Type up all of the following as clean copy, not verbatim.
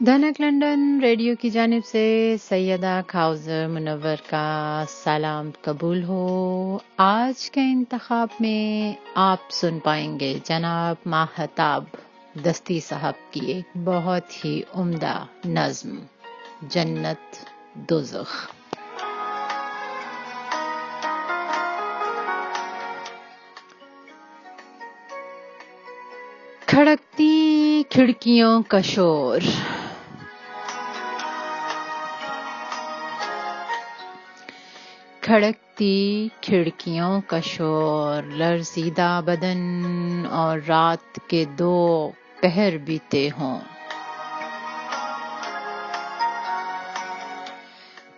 دھنک London radio کی جانب سے سیدہ کاؤثر منور کا سلام قبول ہو۔ آج کے انتخاب میں آپ سن پائیں گے جناب ماہتاب دستی صاحب کی ایک بہت ہی عمدہ نظم جنت دوزخ۔ کھڑکتی کھڑکیوں کا شور، کھڑکتی کھڑکیوں کا شور، لرزیدہ بدن اور رات کے 2 پہر بیتے ہوں۔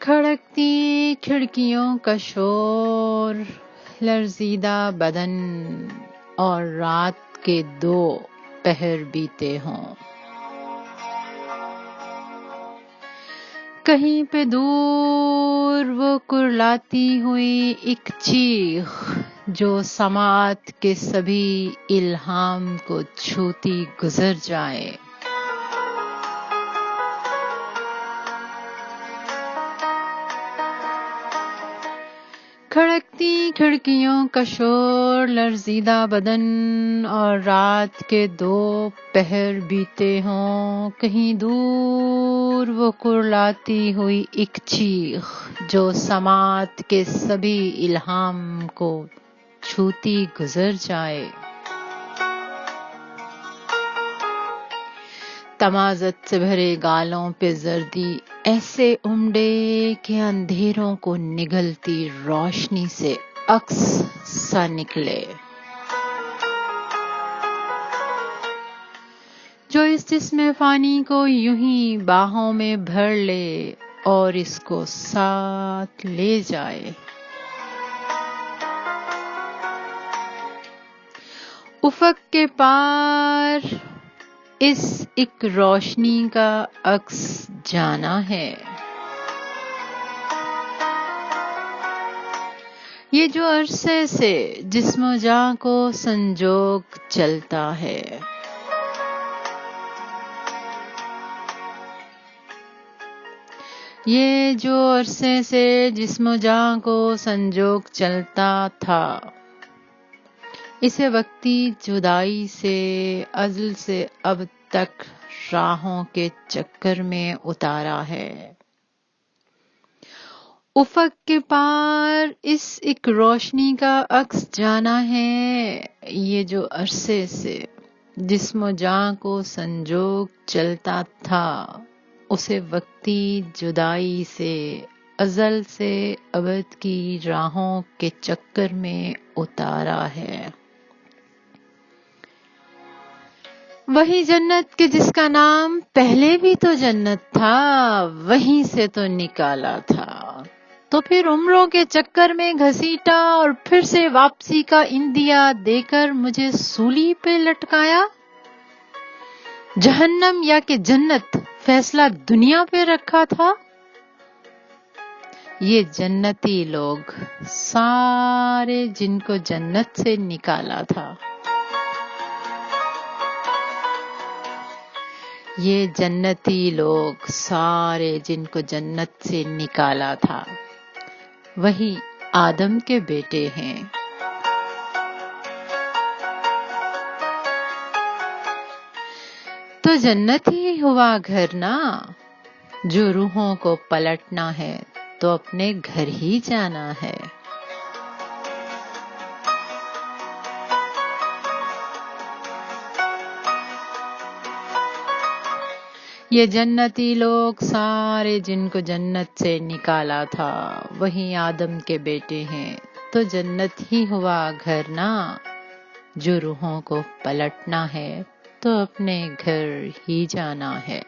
کھڑکتی کھڑکیوں کا شور، لرزیدہ بدن اور رات کے 2 پہر بیتے ہوں۔ کہیں پہ دور وہ کرلاتی ہوئی ایک چیخ جو سماعت کے سبھی الہام کو چھوتی گزر جائے۔ کھڑکتی کھڑکیوں کا شور، لرزیدہ بدن اور رات کے 2 پہر بیتے ہوں۔ کہیں دور وہ کرلاتی ہوئی ایک چیخ جو سماعت کے سبھی الہام کو چھوتی گزر جائے۔ تمازت سے بھرے گالوں پہ زردی ایسے امڈے کہ اندھیروں کو نگلتی روشنی سے عکس سا نکلے۔ جو اس جسم فانی کو یوں ہی باہوں میں بھر لے اور اس کو ساتھ لے جائے۔ افق کے پار اس ایک روشنی کا عکس جانا ہے۔ یہ جو عرصے سے جسم و جاں کو سنجوگ چلتا ہے۔ یہ جو عرصے سے جسم و جاں کو سنجوگ چلتا تھا، اسے وقتی جدائی سے ازل سے اب تک راہوں کے چکر میں اتارا ہے۔ افق کے پار اس ایک روشنی کا عکس جانا ہے۔ یہ جو عرصے سے جسم و جاں کو سنجوگ چلتا تھا، اسے وقتی جدائی سے ازل سے ابد کی راہوں کے چکر میں اتارا ہے۔ وہی جنت کہ جس کا نام پہلے بھی تو جنت تھا، وہیں سے تو نکالا تھا، تو پھر عمروں کے چکر میں گھسیٹا اور پھر سے واپسی کا اندیا دے کر مجھے سولی پہ لٹکایا۔ جہنم یا کہ جنت فیصلہ دنیا پہ رکھا تھا۔ یہ جنتی لوگ سارے جن کو جنت سے نکالا تھا، یہ جنتی لوگ سارے جن کو جنت سے نکالا تھا، وہی آدم کے بیٹے ہیں۔ تو جنت ہی ہوا گھر نا، جو روحوں کو پلٹنا ہے تو اپنے گھر ہی جانا ہے۔ یہ جنتی لوگ سارے جن کو جنت سے نکالا تھا، وہی آدم کے بیٹے ہیں۔ تو جنت ہی ہوا گھر نا، جو روحوں کو پلٹنا ہے تو اپنے گھر ہی جانا ہے۔